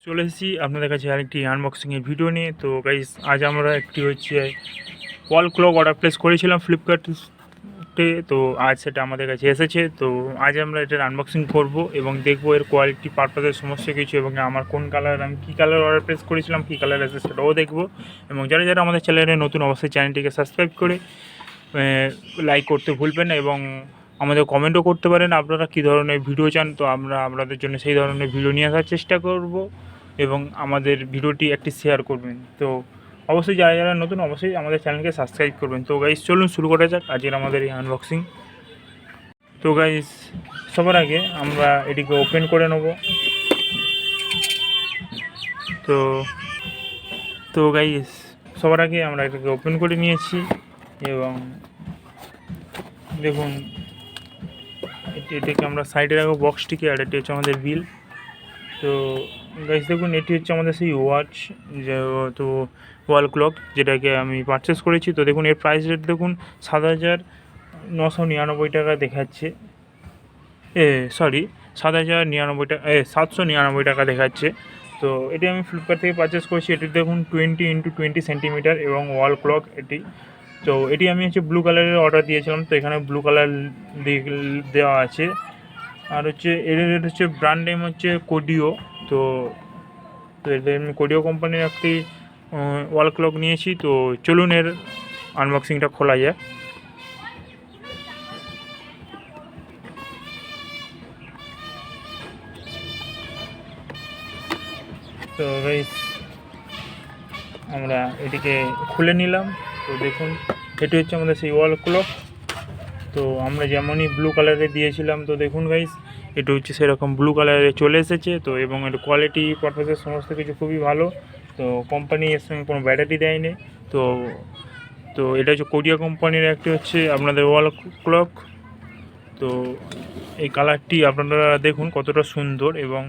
চলে এসেছি আপনাদের কাছে আরেকটি আনবক্সিংয়ের ভিডিও নিয়ে। তো গাইস, আজ আমরা একটি হচ্ছে ওয়াল ক্লক অর্ডার প্লেস করেছিলাম ফ্লিপকার্টে। তো আজ সেটা আমাদের কাছে এসেছে। তো আজ আমরা এটার আনবক্সিং করব এবং দেখবো এর কোয়ালিটি পারপাসের সমস্ত কিছু, এবং আমার কোন কালার, আমি কী কালার অর্ডার প্লেস করেছিলাম, কী কালার এসেছে সেটাও দেখবো। এবং যারা যারা আমাদের চ্যানেলে নতুন, অবশ্যই চ্যানেলটিকে সাবস্ক্রাইব করে লাইক করতে ভুলবেন না, এবং আমাদের কমেন্টও করতে পারেন আপনারা কী ধরনের ভিডিও চান। তো আমরা আপনাদের জন্য সেই ধরনের ভিডিও নিয়ে আসার চেষ্টা করব, এবং আমাদের ভিডিওটি একটি শেয়ার করবেন। তো অবশ্যই যারা যারা নতুন, অবশ্যই আমাদের চ্যানেলকে সাবস্ক্রাইব করবেন। তো গাইস, চলুন শুরু করা যাক আজকের আমাদের এই আনবক্সিং। তো গাইস, সবার আগে আমরা এটিকে ওপেন করে নেব। তো তো গাইস, সবার আগে আমরা এটাকে ওপেন করে নিয়েছি, এবং দেখুন এটাকে আমরা সাইডে রাখবো বক্সটিকে, আর এটি হচ্ছে আমাদের বিল। তো গাইস দেখুন, এটি হচ্ছে আমাদের সেই ওয়াচ, যে তো ওয়াল ক্লক, যেটাকে আমি পারচেস করেছি। তো দেখুন এর প্রাইস রেট দেখুন 7,999 টাকা দেখাচ্ছে। সরি, 7,999 টাকা দেখাচ্ছে। তো এটি আমি ফ্লিপকার্ট থেকে পারচেস করেছি। এটি দেখুন 20x20 সেন্টিমিটার এবং ওয়াল ক্লক এটি। তো এটি আমি হচ্ছে ব্লু কালারের অর্ডার দিয়েছিলাম, তো এখানে ব্লু কালার দেওয়া আছে। আর হচ্ছে এর হচ্ছে ব্র্যান্ড নেম হচ্ছে কোডিও। তো আমি কোডিও কোম্পানির একটি ওয়াল ক্লক নিয়েছি। তো চলুন এর আনবক্সিংটা খোলা যায়। তো গাইস, আমরা এটিকে খুলে নিলাম। তো দেখুন এটি হচ্ছে আমাদের সেই ওয়াল ক্লক। তো আমরা যেমনই ব্লু কালারে দিয়েছিলাম, তো দেখুন গাইস, এটা হচ্ছে সেরকম ব্লু কালারে চলে এসেছে। তো এবং এর কোয়ালিটি পারপাসের সমস্ত কিছু খুবই ভালো। তো কোম্পানি এর সঙ্গে কোনো ব্যাটারি দেয়নি। তো তো এটা হচ্ছে কোরিয়া কোম্পানির একটি হচ্ছে আপনাদের ওয়াল ক্লক। তো এই কালারটি আপনারা দেখুন কতটা সুন্দর, এবং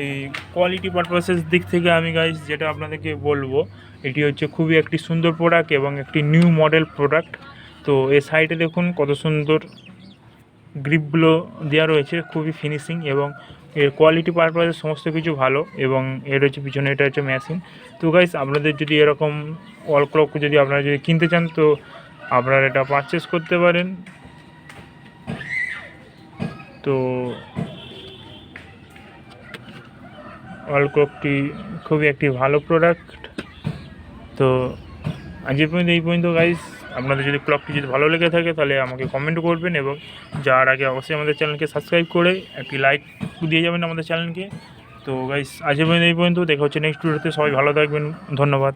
এই কোয়ালিটি পারপাসের দিক থেকে আমি গাইস যেটা আপনাদেরকে বলবো, এটি হচ্ছে খুবই একটি সুন্দর প্রোডাক্ট এবং একটি নিউ মডেল প্রোডাক্ট। তো এই সাইডে দেখুন কত সুন্দর গ্রিপগুলো দেওয়া রয়েছে, খুবই ফিনিশিং, এবং এর কোয়ালিটি পারপাসে সমস্ত কিছু ভালো। এবং এর হচ্ছে পিছনে এটা হচ্ছে মেশিন। তো গাইস, আপনাদের যদি এরকম ওয়াল ক্লক যদি আপনারা যদি কিনতে চান, তো আপনারা এটা পারচেস করতে পারেন। তো ওয়াল ক্লকটি খুবই একটি ভালো প্রোডাক্ট। তো আজ এই পর্যন্ত গাইস, আপনাদের যদি ক্লকটি যদি ভালো লেগে থাকে তাহলে আমাকে কমেন্ট করবেন, এবং যার আগে অবশ্যই আমাদের চ্যানেলকে সাবস্ক্রাইব করে একটি লাইক দিয়ে যাবেন আমাদের চ্যানেলকে। তো গাইস, আজ এই পর্যন্ত দেখা হচ্ছে নেক্সট ভিডিওতে। সবাই ভালো থাকবেন, ধন্যবাদ।